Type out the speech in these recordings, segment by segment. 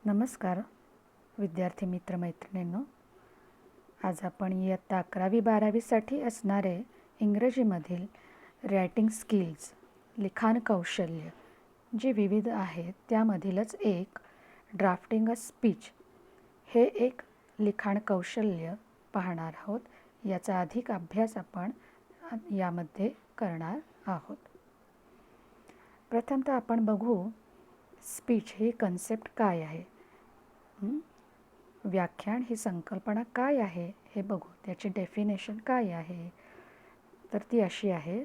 नमस्कार विद्यार्थी मित्रमैत्रिणींनो, आज आपण इयत्ता 11वी-12वीसाठी असणारे इंग्रजीमधील रायटिंग स्किल्स, लिखाण कौशल्य जे विविध आहेत त्यामधीलच एक ड्राफ्टिंग अ स्पीच हे एक लिखाण कौशल्य पाहणार आहोत. याचा अधिक अभ्यास आपण यामध्ये करणार आहोत. प्रथमतः आपण बघू स्पीच ही कन्सेप्ट काय आहे. व्याख्यान ही संकल्पना काय आहे हे बघू. त्याची डेफिनेशन काय आहे तर ती अशी आहे: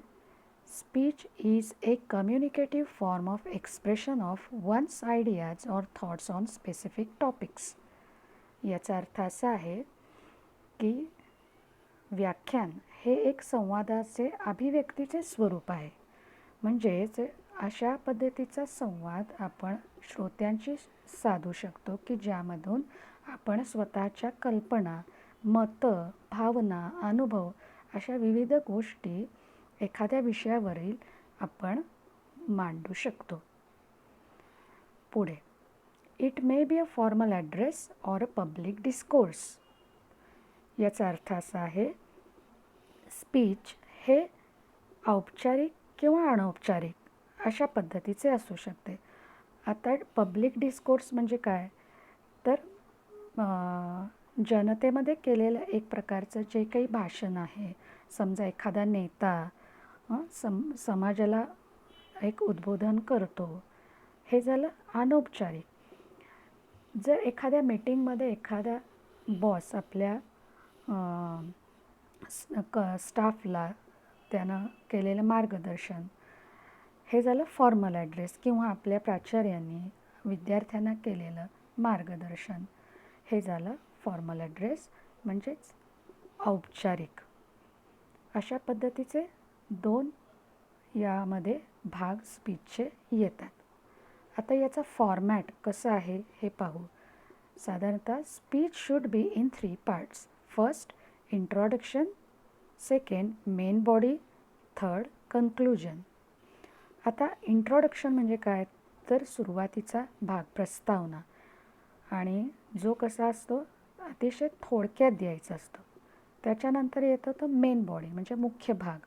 speech is a communicative form of expression of one's ideas or thoughts on specific topics. याचा अर्थ असा आहे की व्याख्यान हे एक संवादाचे अभिव्यक्तीचे स्वरूप आहे. म्हणजेच अशा पद्धतीचा संवाद आपण श्रोत्यांशी साधू शकतो की ज्यामधून आपण स्वतःच्या कल्पना, मतं, भावना, अनुभव अशा विविध गोष्टी एखाद्या विषयावरील आपण मांडू शकतो. पुढे, it may be a formal address or a public discourse. याचा अर्थ असा आहे, स्पीच हे औपचारिक किंवा अनौपचारिक अशा पद्धतीचे असू शकते. आता पब्लिक डिस्कोर्स म्हणजे काय तर जनतेमध्ये केलेलं एक प्रकारचं जे काही भाषण आहे. समजा एखादा नेता समाजाला एक उद्बोधन करतो, हे झालं अनौपचारिक. जर एखाद्या मीटिंगमध्ये एखादा बॉस आपल्या स्टाफला त्यानं केलेलं मार्गदर्शन, हे झालं फॉर्मल ॲड्रेस. किंवा आपल्या प्राचार्यांनी विद्यार्थ्यांना केलेलं मार्गदर्शन, हे झालं फॉर्मल ॲड्रेस म्हणजेच औपचारिक. अशा पद्धतीचे दोन यामध्ये भाग स्पीचचे येतात. आता याचा फॉर्मॅट कसा आहे हे पाहू. साधारणतः speech should be in 3 parts. First introduction, second main body, third conclusion. आता इंट्रोडक्शन म्हणजे काय तर सुरुवातीचा भाग, प्रस्तावना, आणि जो कसा असतो अतिशय थोडक्यात द्यायचा असतो. त्याच्यानंतर येतो तो मेन बॉडी म्हणजे मुख्य भाग,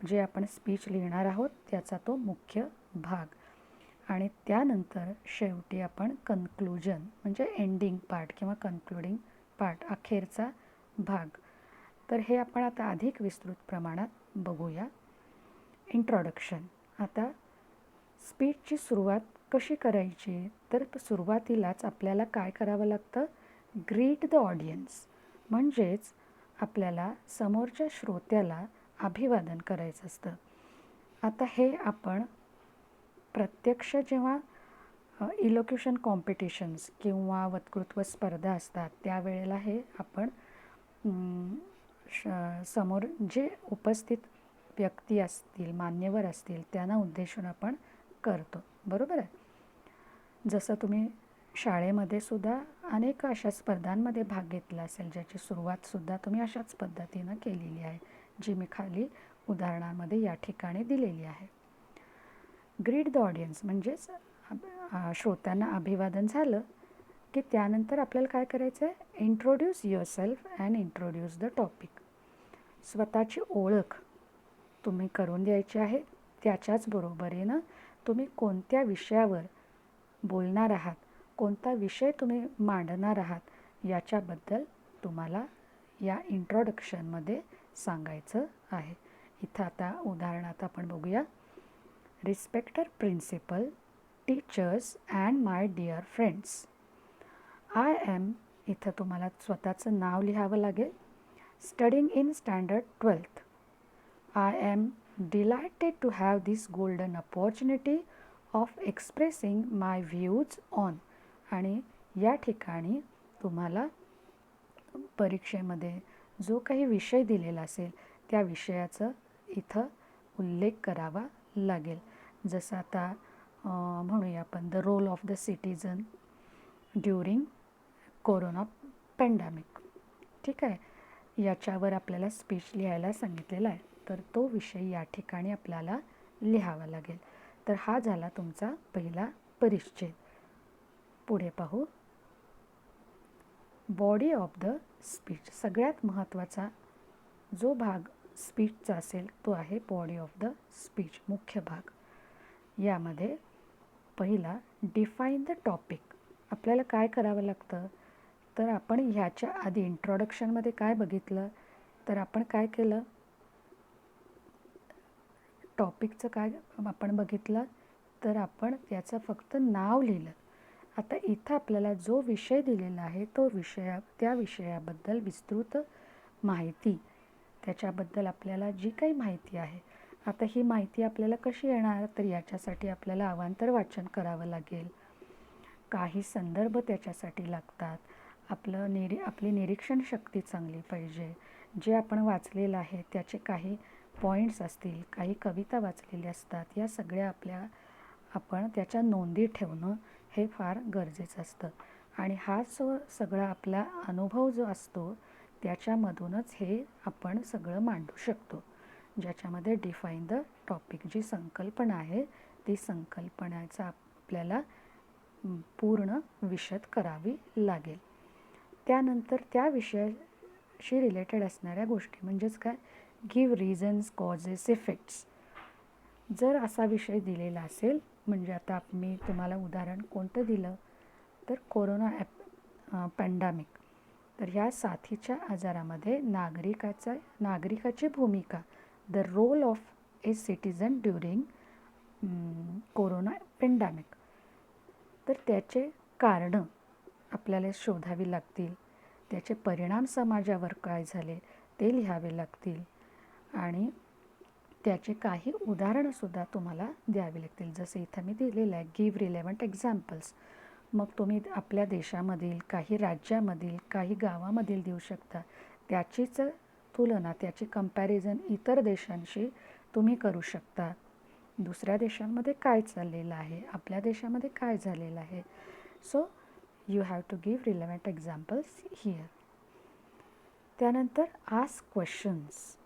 जे आपण स्पीच लिहिणार आहोत त्याचा तो मुख्य भाग. आणि त्यानंतर शेवटी आपण कन्क्लुजन म्हणजे एंडिंग पार्ट किंवा कन्क्लुडिंग पार्ट, अखेरचा भाग. तर हे आपण आता अधिक विस्तृत प्रमाणात बघूया. इंट्रोडक्शन. आता स्पीचची सुरुवात कशी करायची तर सुरुवातीलाच आपल्याला काय करावं लागतं, ग्रीट द ऑडियन्स. म्हणजेच आपल्याला समोरच्या श्रोत्याला अभिवादन करायचं असतं. आता हे आपण प्रत्यक्ष जेव्हा इलोक्युशन कॉम्पिटिशन्स किंवा वक्तृत्व स्पर्धा असतात त्यावेळेला हे आपण समोर जे उपस्थित व्यक्ती असतील, मान्यवर असतील, त्यांना उद्देशून आपण करतो. बरोबर आहे. जसं तुम्ही शाळेमध्ये सुद्धा अनेक अशा स्पर्धांमध्ये भाग घेतला असेल ज्याची सुरुवातसुद्धा तुम्ही अशाच पद्धतीनं केलेली आहे, जी मी खाली उदाहरणामध्ये या ठिकाणी दिलेली आहे. ग्रीट द ऑडियन्स म्हणजेच श्रोत्यांना अभिवादन झालं की त्यानंतर आपल्याला काय करायचं आहे, introduce yourself and introduce the topic. स्वतःची ओळख तुम्ही करून द्यायची आहे. त्याच्याच बरोबरीनं तुम्ही कोणत्या विषयावर बोलणार आहात, कोणता विषय तुम्ही मांडणार आहात याच्याबद्दल तुम्हाला या इंट्रोडक्शनमध्ये सांगायचं आहे. इथं आता उदाहरणात आपण बघूया. Respected principal, teachers and my dear friends. I am, इथं तुम्हाला स्वतःचं नाव लिहावं लागेल. Studying in standard 12th. I am delighted to have this golden opportunity of expressing my views on. आणि या ठिकाणी तुम्हाला परीक्षेमध्ये जो काही विषय दिलेला असेल त्या विषयाचं इथं उल्लेख करावा लागेल. जसं आता म्हणूया आपण the role of the citizen during corona pandemic. ठीक आहे. याच्यावर आपल्याला स्पीच लिहायला सांगितलेला आहे, तर तो विषय या ठिकाणी आपल्याला लिहावा लागेल. तर हा झाला तुमचा पहिला परिच्छेद. पुढे पाहू. Body of the speech. सगळ्यात महत्त्वाचा जो भाग स्पीचचा असेल तो आहे बॉडी ऑफ द स्पीच, मुख्य भाग. यामध्ये पहिला डिफाईन द टॉपिक. आपल्याला काय करावं लागतं, तर आपण ह्याच्या आधी इंट्रोडक्शनमध्ये काय बघितलं, तर आपण काय केलं, टॉपिकचं काय आपण बघितलं, तर आपण त्याचं फक्त नाव लिहिलं. आता इथं आपल्याला जो विषय दिलेला आहे तो त्या विषयाबद्दल विस्तृत माहिती, त्याच्याबद्दल आपल्याला जी काही माहिती आहे, आता ही माहिती आपल्याला कशी येणार, तर याच्यासाठी आपल्याला अवांतर वाचन करावं लागेल. काही संदर्भ त्याच्यासाठी लागतात. आपली निरीक्षण शक्ती चांगली पाहिजे. जे आपण वाचलेलं आहे त्याचे काही पॉईंट्स असतील, काही कविता वाचलेल्या असतात, या सगळ्या आपण त्याच्या नोंदी ठेवणं हे फार गरजेचं असतं. आणि हा सगळा आपला अनुभव जो असतो त्याच्यामधूनच हे आपण सगळं मांडू शकतो, ज्याच्यामध्ये डिफाईन द टॉपिक, जी संकल्पना आहे ती संकल्पनाचा आपल्याला पूर्ण विशद करावी लागेल. त्यानंतर त्या विषयाशी रिलेटेड असणाऱ्या गोष्टी, म्हणजेच काय, गिव्ह रिझन्स, कॉजेस, इफेक्ट्स. जर असा विषय दिलेला असेल, म्हणजे आता मी तुम्हाला उदाहरण कोणतं दिलं, तर कोरोना पॅन्डेमिक. तर ह्या साथीच्या आजारामध्ये नागरिकाची भूमिका, the role of a citizen during corona pandemic. तर त्याचे कारणं आपल्याला शोधावी लागतील, त्याचे परिणाम समाजावर काय झाले ते लिहावे लागतील, आणि त्याचे काही उदाहरणंसुद्धा तुम्हाला द्यावी लागतील. जसं इथं मी दिलेलं आहे, गिव्ह रिलेव्हंट एक्झाम्पल्स. मग तुम्ही आपल्या देशामधील, काही राज्यामधील, काही गावामधील देऊ शकता. त्याचीच तुलना, त्याची कंपॅरिझन इतर देशांशी तुम्ही करू शकता. दुसऱ्या देशांमध्ये काय चाललेलं आहे, आपल्या देशामध्ये काय झालेलं आहे. So you have to give relevant examples here. त्यानंतर आस्क क्वेश्चन्स.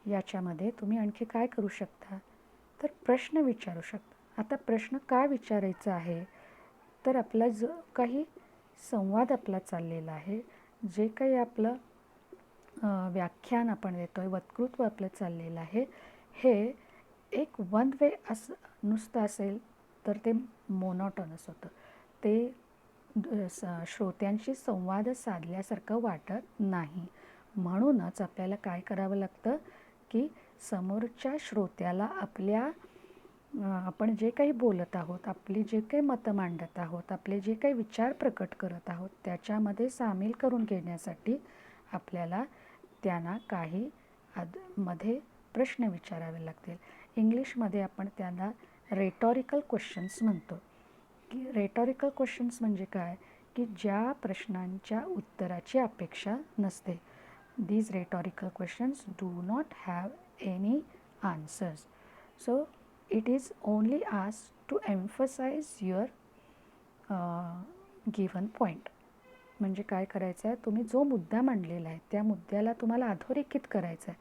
याच्यामध्ये तुम्ही आणखी काय करू शकता, तर प्रश्न विचारू शकता. आता प्रश्न काय विचारायचा आहे, तर आपला जो काही संवाद आपला चाललेला आहे, जे काही आपलं व्याख्यान आपण देतो आहे, वक्तृत्व आपलं चाललेलं आहे, हे एक वन वे नुसतं असेल तर ते मोनोटोनस होतं. ते श्रोत्यांशी संवाद साधल्यासारखं वाटत नाही. म्हणूनच आपल्याला काय करावं लागतं, की समोरच्या श्रोत्याला आपण जे काही बोलत आहोत, आपली जे काही मतं मांडत आहोत, आपले जे काही विचार प्रकट करत आहोत, त्याच्यामध्ये सामील करून घेण्यासाठी आपल्याला त्यांना काही मध्ये प्रश्न विचारावे लागतील. इंग्लिशमध्ये आपण त्यांना रेटॉरिकल क्वेश्चन्स म्हणतो. की रेटॉरिकल क्वेश्चन्स म्हणजे काय, की ज्या प्रश्नांच्या उत्तराची अपेक्षा नसते. These rhetorical questions do not have any answers. So it is only asked to emphasize your given point. म्हणजे काय करायचं आहे, तुम्ही जो मुद्दा मांडलेला आहे त्या मुद्द्याला तुम्हाला अधोरेखित करायचं आहे.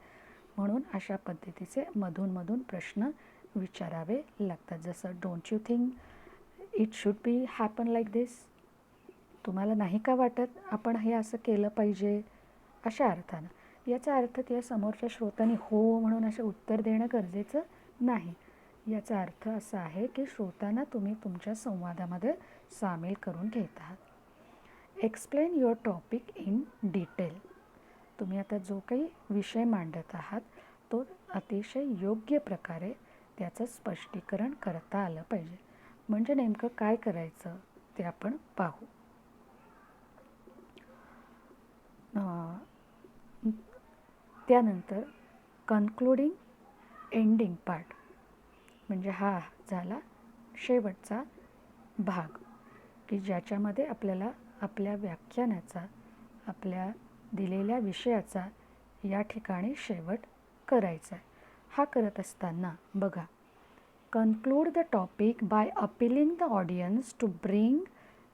म्हणून अशा पद्धतीचे मधून प्रश्न विचारावे लागतात. जसं don't you think it should be happen like this. तुम्हाला नाही का वाटत आपण हे असं केलं पाहिजे, अशा अर्थानं. याचा अर्थ त्या समोरच्या श्रोत्यांनी हो म्हणून असं उत्तर देणं गरजेचं नाही. याचा अर्थ असा आहे की श्रोत्यांना तुम्ही तुमच्या संवादामध्ये सामील करून घेत आहात. Explain your topic in detail. तुम्ही आता जो काही विषय मांडत आहात तो अतिशय योग्य प्रकारे त्याचं स्पष्टीकरण करता आलं पाहिजे. म्हणजे नेमकं काय करायचं ते आपण पाहू. त्यानंतर कन्क्लुडिंग एंडिंग पार्ट, म्हणजे हा झाला शेवटचा भाग, की ज्याच्यामध्ये आपल्याला आपल्या व्याख्यानाचा, आपल्या दिलेल्या विषयाचा या ठिकाणी शेवट करायचा आहे. हा करत असताना बघा, conclude the topic by appealing the audience to bring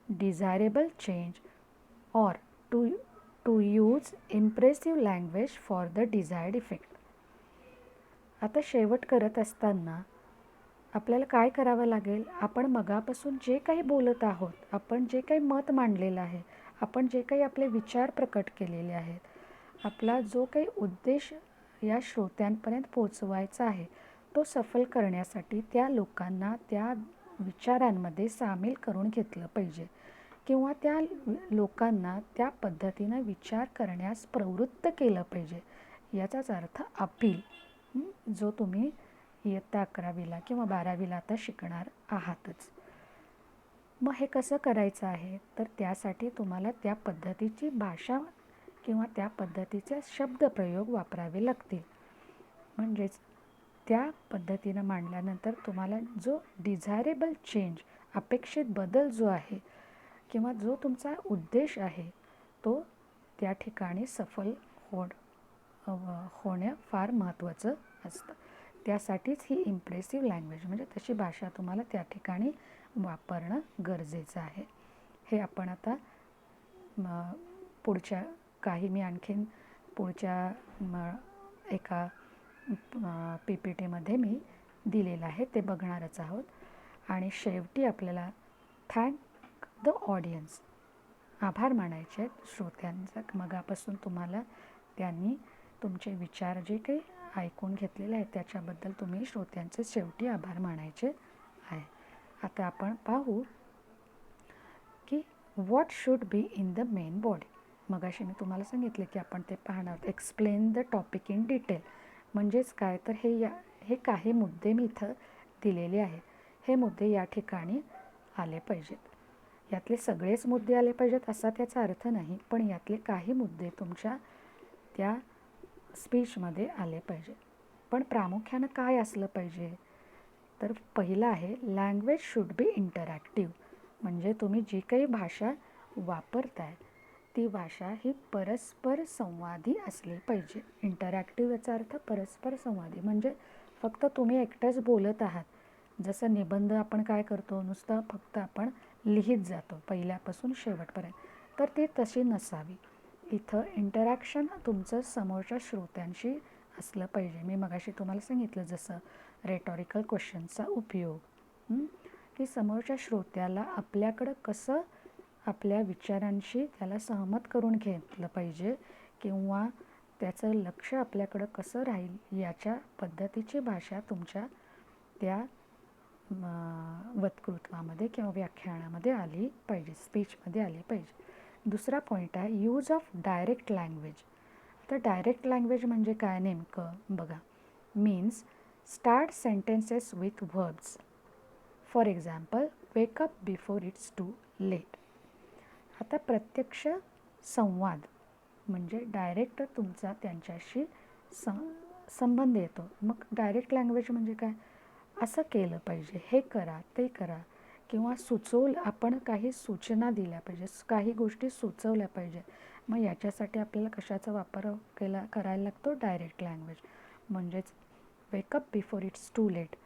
desirable change or to use impressive language for the desired effect. आता शेवट करत असताना आपल्याला काय करावं लागेल, आपण मगापासून जे काही बोलत आहोत, आपण जे काही मत मांडलेलं आहे, आपण जे काही आपले विचार प्रकट केलेले आहेत, आपला जो काही उद्देश या श्रोत्यांपर्यंत पोचवायचा आहे तो सफल करण्यासाठी त्या लोकांना त्या विचारांमध्ये सामील करून घेतलं पाहिजे किंवा त्या लोकांना त्या पद्धतीनं विचार करण्यास प्रवृत्त केलं पाहिजे. याचाच अर्थ अपील, जो तुम्ही इयत्ता 11वीला किंवा 12वीला आता शिकणार आहातच. मग हे कसं करायचं आहे, तर त्यासाठी तुम्हाला त्या पद्धतीची भाषा किंवा त्या पद्धतीचे शब्दप्रयोग वापरावे लागतील. म्हणजेच त्या पद्धतीनं मांडल्यानंतर तुम्हाला जो डिझायरेबल चेंज, अपेक्षित बदल जो आहे किंवा जो तुमचा उद्देश आहे तो त्या ठिकाणी सफल होणं फार महत्त्वाचं असतं. त्यासाठीच ही इम्प्रेसिव्ह लँग्वेज म्हणजे तशी भाषा तुम्हाला त्या ठिकाणी वापरणं गरजेचं आहे. हे आपण आता पुढच्या काही मी आणखीन पुढच्या एका PPTमध्ये मी दिलेलं आहे ते बघणारच आहोत. आणि शेवटी आपल्याला थँक द ऑडियन्स, आभार मानायचे आहेत श्रोत्यांचा. मगापासून तुम्हाला त्यांनी तुमचे विचार जे काही ऐकून घेतलेले आहेत त्याच्याबद्दल तुम्ही श्रोत्यांचे शेवटी आभार मानायचे आहे. आता आपण पाहू की what should be in the main body. मगाशी मी तुम्हाला सांगितले की आपण ते पाहणार आहोत. Explain the topic in detail म्हणजेच काय, तर हे काही मुद्दे मी इथं दिलेले आहेत. हे मुद्दे या ठिकाणी आले पाहिजेत. यातले सगळेच मुद्दे आले पाहिजेत असा त्याचा अर्थ नाही, पण यातले काही मुद्दे तुमच्या त्या स्पीचमध्ये आले पाहिजे. पण प्रामुख्यानं काय असलं पाहिजे, तर पहिलं आहे लँग्वेज शुड बी इंटरॅक्टिव्ह. म्हणजे तुम्ही जी काही भाषा वापरताय ती भाषा ही परस्पर संवादी असली पाहिजे. इंटरॅक्टिव्ह याचा अर्थ परस्पर संवादी, म्हणजे फक्त तुम्ही एकटंच बोलत आहात. जसं निबंध आपण काय करतो, नुसतं फक्त आपण लिहित जातो पहिल्यापासून शेवटपर्यंत, तर ती तशी नसावी. इथं इंटरॅक्शन तुमचं समोरच्या श्रोत्यांशी असलं पाहिजे. मी मगाशी तुम्हाला सांगितलं जसं रेटॉरिकल क्वेश्चनचा उपयोग, की समोरच्या श्रोत्याला आपल्याकडं कसं आपल्या विचारांशी त्याला सहमत करून घेतलं पाहिजे किंवा त्याचं लक्ष आपल्याकडं कसं राहील याच्या पद्धतीची भाषा तुमच्या त्या वक्तृत्वामध्ये किंवा व्याख्यानामध्ये आली पाहिजे, स्पीचमध्ये आली पाहिजे. दुसरा पॉईंट आहे यूज ऑफ डायरेक्ट लँग्वेज. तर डायरेक्ट लँग्वेज म्हणजे काय नेमकं बघा. Means start sentences with verbs. For example, wake up before it's too late. आता प्रत्यक्ष संवाद म्हणजे डायरेक्ट तुमचा त्यांच्याशी संबंध येतो. मग डायरेक्ट लँग्वेज म्हणजे काय, असं केलं पाहिजे, हे करा ते करा, किंवा आपण काही सूचना दिल्या पाहिजे, काही गोष्टी सुचवल्या पाहिजे. मग याच्यासाठी आपल्याला कशाचा वापर करायला लागतो, डायरेक्ट लँग्वेज. म्हणजेच wake up before it's too late,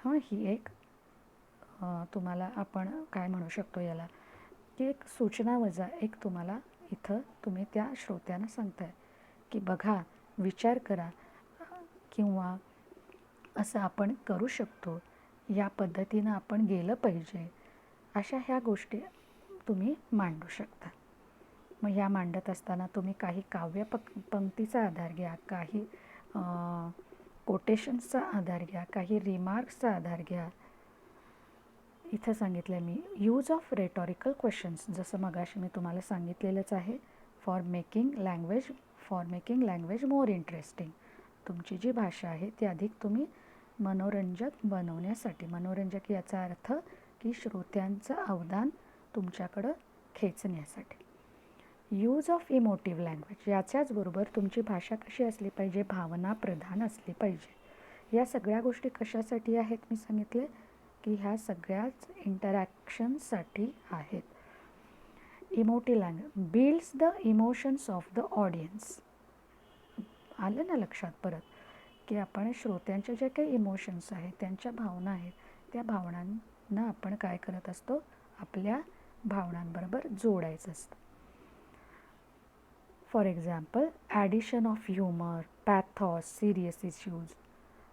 ही एक तुम्हाला आपण काय म्हणू शकतो याला, की एक सूचना वजा एक तुम्हाला इथं तुम्ही त्या श्रोत्यांना सांगताय की बघा, विचार करा, किंवा असं आपण करू शकतो, या पद्धतीनं आपण गेलं पाहिजे, अशा ह्या गोष्टी तुम्ही मांडू शकता. मग ह्या मांडत असताना तुम्ही काही पंक्तीचा आधार घ्या, काही कोटेशन्सचा आधार घ्या, काही रिमार्क्सचा आधार घ्या. इथं सांगितलं मी यूज ऑफ रेटॉरिकल क्वेश्चन्स, जसं मगाशी मी तुम्हाला सांगितलेलंच आहे, for making language more interesting. तुमची जी भाषा आहे ती अधिक तुम्ही मनोरंजक बनवण्यासाठी, मनोरंजक याचा अर्थ की श्रोत्यांचं अवधान तुमच्याकडं खेचण्यासाठी. यूज ऑफ इमोटिव्ह लँग्वेज, याच्याचबरोबर तुमची भाषा कशी असली पाहिजे, भावना प्रधान असली पाहिजे. या सगळ्या गोष्टी कशासाठी आहेत मी सांगितले की ह्या सगळ्याच इंटरॅक्शनसाठी आहेत. Emotive language builds the emotions of the audience. आलं ना लक्षात परत, की आपण श्रोत्यांचे जे काही इमोशन्स आहेत, त्यांच्या भावना आहेत, त्या भावनांना आपण काय करत असतो, आपल्या भावनांबरोबर जोडायचं असतं. For example, addition of humour, pathos, serious issues.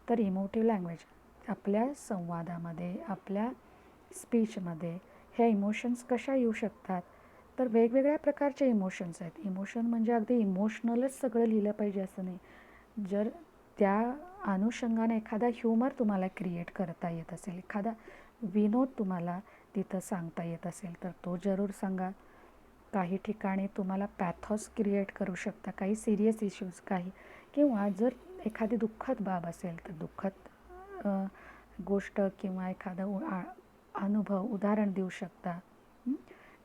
तर इमोटिव्ह लँग्वेज आपल्या संवादामध्ये, आपल्या स्पीचमध्ये ह्या इमोशन्स कशा येऊ शकतात, तर वेगवेगळ्या प्रकारचे इमोशन्स आहेत. इमोशन म्हणजे अगदी इमोशनलच सगळं लिहिलं पाहिजे असं नाही. जर त्या अनुषंगाने एखादा ह्युमर तुम्हाला क्रिएट करता येत असेल, एखादा विनोद तुम्हाला तिथं सांगता येत असेल तर तो जरूर सांगा. काही ठिकाणी तुम्हाला पॅथॉस क्रिएट करू शकता, काही सिरियस इश्यूज, काही, किंवा जर एखादी दुःखद बाब असेल तर दुःखद गोष्ट किंवा एखादा अनुभव उदाहरण देऊ शकता.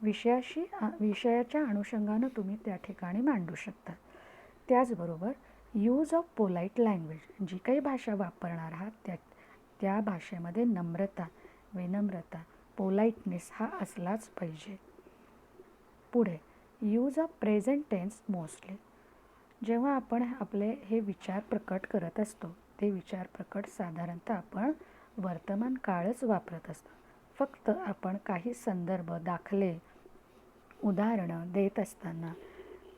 विषयाच्या अनुषंगानं तुम्ही त्या ठिकाणी मांडू शकता. त्याचबरोबर यूज ऑफ पोलाईट लँग्वेज, जी काही भाषा वापरणार आहात त्या भाषेमध्ये नम्रता, विनम्रता, पोलाईटनेस हा असलाच पाहिजे. पुढे use of present tense mostly. जेव्हा आपण आपले हे विचार प्रकट करत असतो, ते विचार प्रकट साधारणतः आपण वर्तमान काळच वापरत असतो. फक्त आपण काही संदर्भ, दाखले, उदाहरणं देत असताना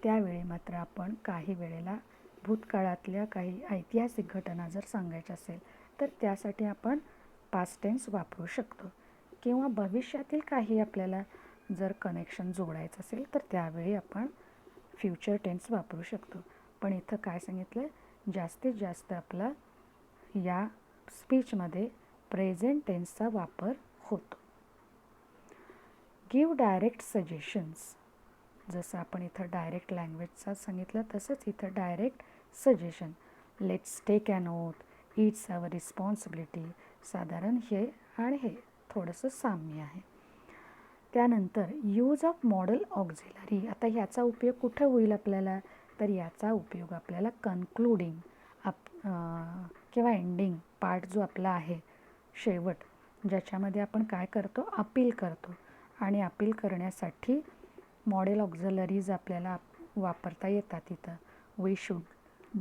त्यावेळी मात्र आपण काही वेळेला भूतकाळातल्या काही ऐतिहासिक घटना जर सांगायच्या असेल तर त्यासाठी आपण पास्ट टेन्स वापरू शकतो, किंवा भविष्यातील काही आपल्याला जर कनेक्शन जोडायचं असेल तर त्यावेळी आपण फ्युचर टेन्स वापरू शकतो. पण इथं काय सांगितलं, जास्तीत जास्त आपला या स्पीचमध्ये प्रेझेंट टेन्सचा वापर होतो. Give direct suggestions. जसं आपण इथं डायरेक्ट लँग्वेजचा सांगितलं तसंच इथं direct suggestion. Let's take a note, it's our responsibility. साधारण हे आणि हे थोडंसं साम्य आहे. त्यानंतर यूज ऑफ मॉडेल ऑक्झिलरी. आता ह्याचा उपयोग कुठं होईल आपल्याला, तर याचा उपयोग आपल्याला कन्क्लुडिंग किंवा एंडिंग पार्ट जो आपला आहे, शेवट, ज्याच्यामध्ये आपण काय करतो, अपील करतो. आणि अपील करण्यासाठी मॉडेल ऑक्झिलरीज आपल्याला वापरता येतात. तिथं we should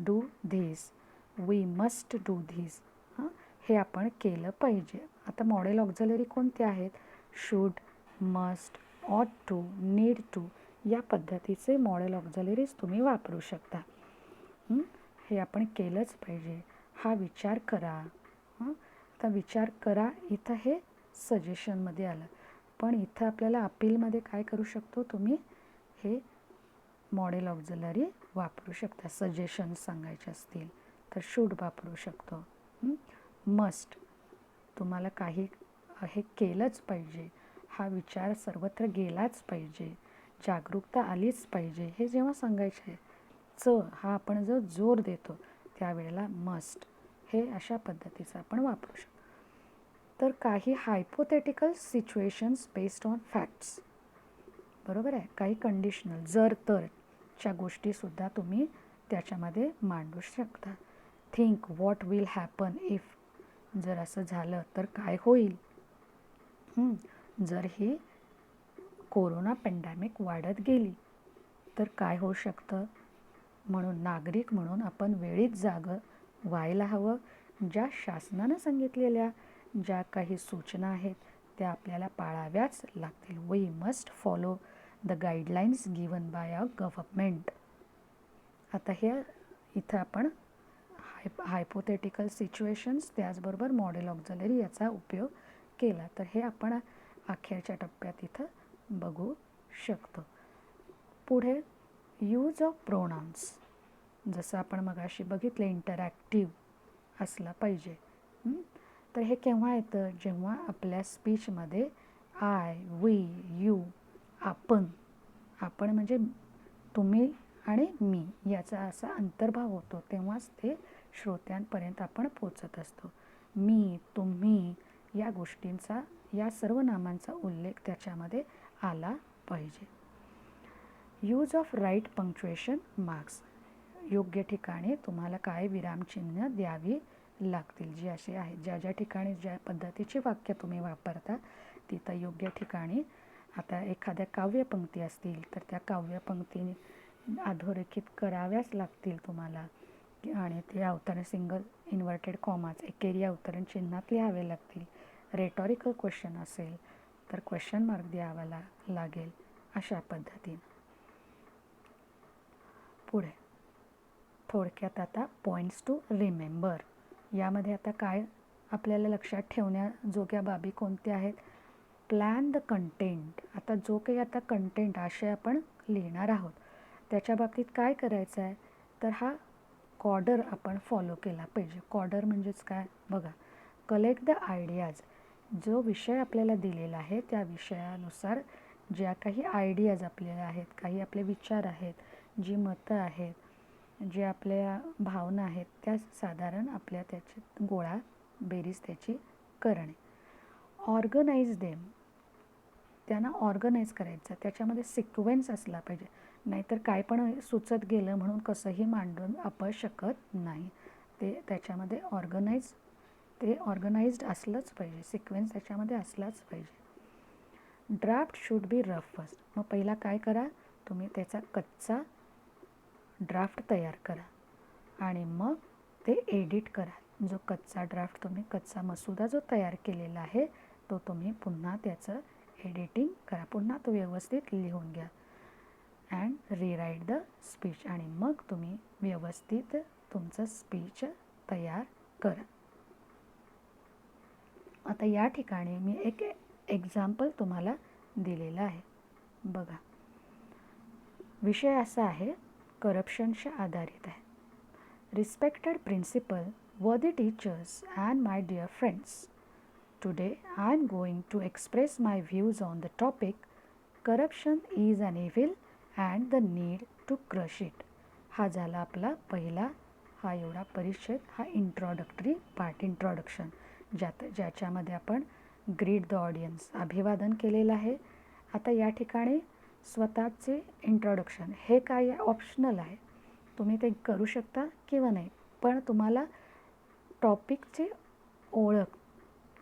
do this, we must do this, हे आपण केलं पाहिजे. आता मॉडेल ऑक्झिलरी कोणते आहेत, should, must, ought to, need to, या पद्धतीचे मॉडेल ऑक्झिलरीज तुम्ही वापरू शकता. हे आपण केलंच पाहिजे, हा विचार करा. आता विचार करा इथं हे सजेशनमध्ये आलं, पण इथं आपल्याला अपीलमध्ये काय करू शकतो, तुम्ही हे मॉडेल ऑक्झिलरी वापरू शकता. सजेशन सांगायचे असतील तर शूड वापरू शकतो. मस्ट, तुम्हाला काही हे केलंच पाहिजे, हा विचार सर्वत्र गेलाच पाहिजे, जागरूकता आलीच पाहिजे, हे जेव्हा सांगायचे हा आपण जो जोर देतो त्यावेळेला मस्ट, हे अशा पद्धतीचं आपण वापरू शकतो. तर काही hypothetical situations based on facts, बरोबर आहे, काही कंडिशनल जर तरच्या गोष्टीसुद्धा तुम्ही त्याच्यामध्ये मांडू शकता. Think what will happen if, जर असं झालं तर काय होईल. जर ही कोरोना पॅन्डेमिक वाढत गेली तर काय होऊ शकतं. म्हणून नागरिक म्हणून आपण वेळीच जागं व्हायला हवं. ज्या शासनानं सांगितलेल्या ज्या काही सूचना आहेत त्या आपल्याला पाळाव्याच लागतील. We must follow the guidelines given by a government. आता हे इथं आपण हायपोथेटिकल सिच्युएशन्स त्याचबरोबर मॉडेल ऑक्झिलरी याचा उपयोग केला, तर हे आपण अखेरच्या टप्प्यात इथं बघू शकतो. पुढे यूज ऑफ प्रोनाउन्स. जसं आपण मगाशी बघितलं इंटरॅक्टिव्ह असलं पाहिजे. तर हे केव्हा येतं, जेव्हा आपल्या स्पीचमध्ये आय, वी, यू, आपण म्हणजे तुम्ही आणि मी याचा असा अंतर्भाव होतो, तेव्हाच ते श्रोत्यांपर्यंत आपण पोचत असतो. मी, तुम्ही या गोष्टींचा, या सर्व नामांचा उल्लेख त्याच्यामध्ये आला पाहिजे. Use of right punctuation marks. योग्य ठिकाणी तुम्हाला काय विरामचिन्ह द्यावी लागतील, जी अशी आहेत, ज्या ठिकाणी ज्या पद्धतीची वाक्य तुम्ही वापरता तिथं योग्य ठिकाणी. आता एखाद्या काव्यपंक्ती असतील तर त्या काव्यपंक्ती अधोरेखित कराव्याच लागतील तुम्हाला, आणि ते अवतरण सिंगल इन्व्हर्टेड कॉमाच एकेरी अवतरण चिन्हात लिहावे लागतील. रेटॉरिकल क्वेश्चन असेल तर क्वेश्चन मार्क द्यावा लागेल, अशा पद्धतीने. पुढे थोडक्यात आता पॉईंट्स टू रिमेंबर. यामध्ये आता काय आपल्याला लक्षात ठेवण्याजोग्या बाबी कोणत्या आहेत? Plan the content. आता जो काही आता कंटेंट आशय आपण लिहिणार आहोत त्याच्या बाबतीत काय करायचं आहे, तर हा कॉर्डर आपण फॉलो केला पाहिजे. कॉर्डर म्हणजेच काय बघा, कलेक्ट द आयडियाज. जो विषय आपल्याला दिलेला आहे त्या विषयानुसार ज्या काही आयडियाज आपल्याला आहेत, काही आपले विचार आहेत, जी मतं आहेत, जे आपल्या भावना आहेत, त्या साधारण आपल्या त्याची गोळा बेरीज त्याची करणे. Organise them. त्यांना ऑर्गनाईज करायचं, त्याच्यामध्ये सिक्वेन्स असला पाहिजे. नाहीतर काय पण सुचत गेलं म्हणून कसंही मांडून आपण शकत नाही. ते त्याच्यामध्ये ऑर्गनाइज्ड असलंच पाहिजे, सिक्वेन्स त्याच्यामध्ये असलाच पाहिजे. Draft should be rough first. मग पहिला काय करा, तुम्ही त्याचा कच्चा ड्राफ्ट तयार करा आणि मग ते एडिट करा. जो कच्चा ड्राफ्ट तुम्ही कच्चा मसुदा जो तयार केलेला आहे तो तुम्ही पुन्हा त्याचं एडिटिंग करा, पुन्हा तो व्यवस्थित लिहून घ्या. And rewrite the speech. आणि मग तुम्ही व्यवस्थित तुमचं स्पीच तयार करा. आता या ठिकाणी मी एक एक्झाम्पल तुम्हाला दिलेलं आहे बघा. विषय असा आहे, करप्शनच्या आधारित आहे. Respected principal, worthy teachers and my dear friends, today I am going to express my views on the topic corruption is an evil and the need to crush it. हा झाला आपला पहिला हा एवढा परिच्छेद, हा इंट्रोडक्टरी पार्ट, इंट्रोडक्शन, ज्याच्यामध्ये आपण ग्रीट द ऑडियन्स अभिवादन केलेलं आहे. आता या ठिकाणी स्वतःचे इंट्रोडक्शन हे काय ऑप्शनल आहे, तुम्ही ते करू शकता किंवा नाही, पण तुम्हाला टॉपिकची ओळख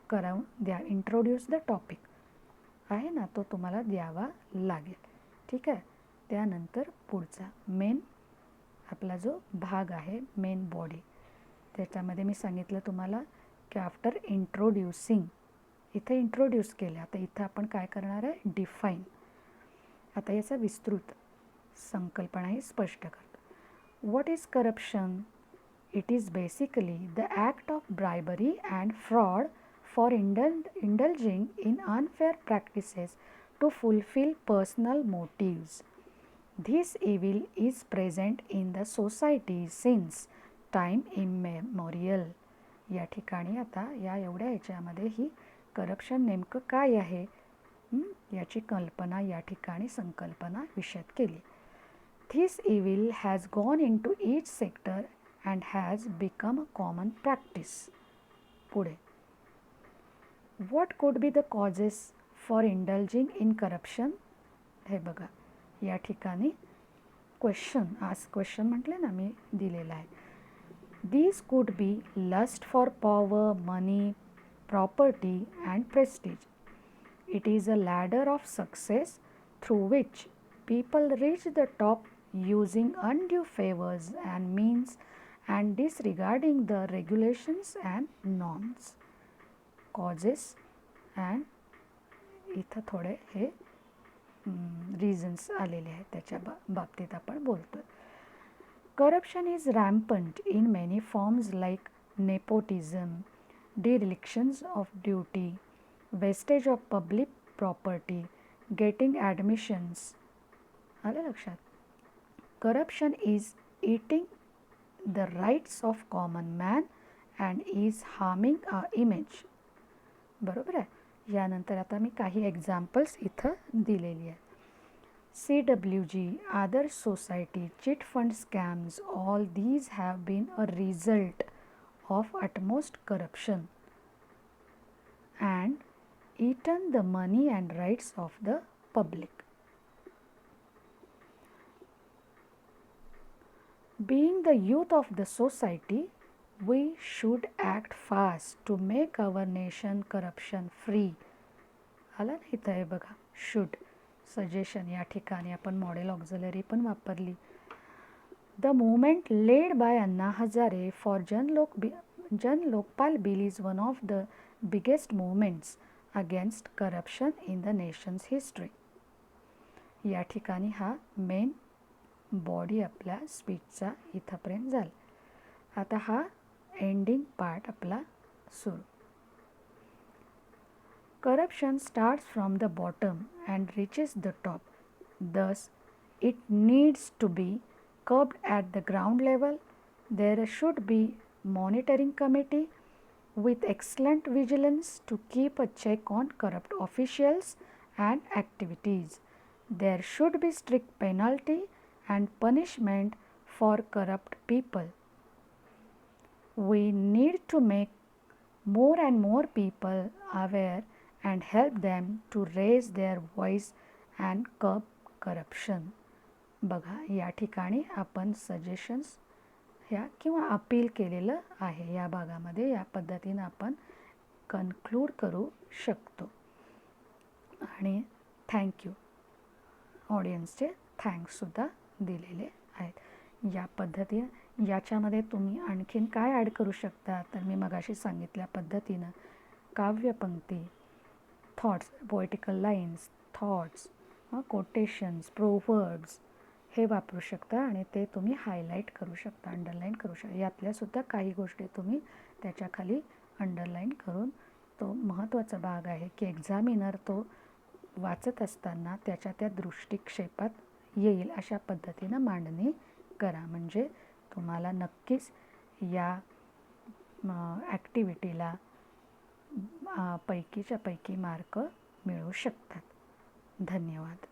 करून द्या. इंट्रोड्यूस द टॉपिक आहे ना, तो तुम्हाला द्यावा लागेल. ठीक आहे. त्यानंतर पुढचा मेन आपला जो भाग आहे, मेन बॉडी, त्याच्यामध्ये मी सांगितलं तुम्हाला की आफ्टर इंट्रोड्यूसिंग, इथं इंट्रोड्यूस केलं, आता इथं आपण काय करणार आहे, डिफाईन. आता याचा विस्तृत संकल्पनाही स्पष्ट करतो. What is corruption? It is basically the act of bribery and fraud for indulging in unfair practices to fulfill personal motives. This evil is present in the society since time immemorial. या ठिकाणी आता या एवढ्या याच्यामध्ये ही corruption नेमकं काय आहे याची कल्पना या ठिकाणी संकल्पना विशद केली. This evil has gone into each sector and has become a common practice. पुढे, what could be the causes for indulging in corruption? हे बघा, या ठिकाणी क्वेश्चन म्हटले ना मी दिलेला आहे. These could be lust for power, money, property and prestige. It is a ladder of success through which people reach the top using undue favors and means and disregarding the regulations and norms. Causes and इथं थोडे हे reasons आलेले आहेत, त्याच्या बाबतीत आपण बोलतो. Corruption is rampant in many forms like nepotism, derelictions of duty, wastage of public property, getting admissions. आलं लक्षात? Corruption is eating the rights of common man and is harming our image. बरोबर आहे. यानंतर आता मी काही एक्झाम्पल्स इथं दिलेली आहेत. CWG, Adarsh society, chit fund scams, all these have been a result of utmost corruption and eaten the money and rights of the public. Being the youth of the society, we should act fast to make our nation corruption free. आला ना इथं आहे बघा, should suggestion, या ठिकाणी आपण model auxiliary पण वापरली. The movement led by Anna Hazare for Jan Lokpal bill is one of the biggest movements against corruption in the nation's history. या ठिकाणी हा मेन बॉडी आपल्या स्पीचचा इथंपर्यंत झाला. आता हा एंडिंग पार्ट आपला सुरू. Corruption starts from the bottom and reaches the top. Thus, it needs to be curbed at the ground level. There should be monitoring committee with excellent vigilance to keep a check on corrupt officials and activities. There should be strict penalty and punishment for corrupt people. We need to make more and more people aware and help them to raise their voice and curb corruption. बघा, या ठिकाणी आपण suggestions ह्या किंवा appeal केलेलं आहे. या भागामध्ये या पद्धतीनं आपण कन्क्लूड करू शकतो. आणि थँक्यू, ऑडियन्सचे थँक्ससुद्धा दिलेले आहेत. या पद्धतीनं याच्यामध्ये तुम्ही आणखीन काय ॲड करू शकता, तर मी मगाशी सांगितल्या पद्धतीनं काव्यपंक्ती, thoughts, poetical lines, thoughts, quotations, proverbs हे वापरू शकता आणि ते तुम्ही हायलाईट करू शकता, अंडरलाईन करू शकता. यातल्यासुद्धा काही गोष्टी तुम्ही त्याच्याखाली अंडरलाईन करून, तो महत्त्वाचा भाग आहे की एक्झामिनर तो वाचत असताना त्याच्या त्या दृष्टिक्षेपात येईल अशा पद्धतीनं मांडणी करा. म्हणजे तुम्हाला नक्कीच या ॲक्टिव्हिटीला पैकीच्या पैकी मार्क मिळू शकतात. धन्यवाद.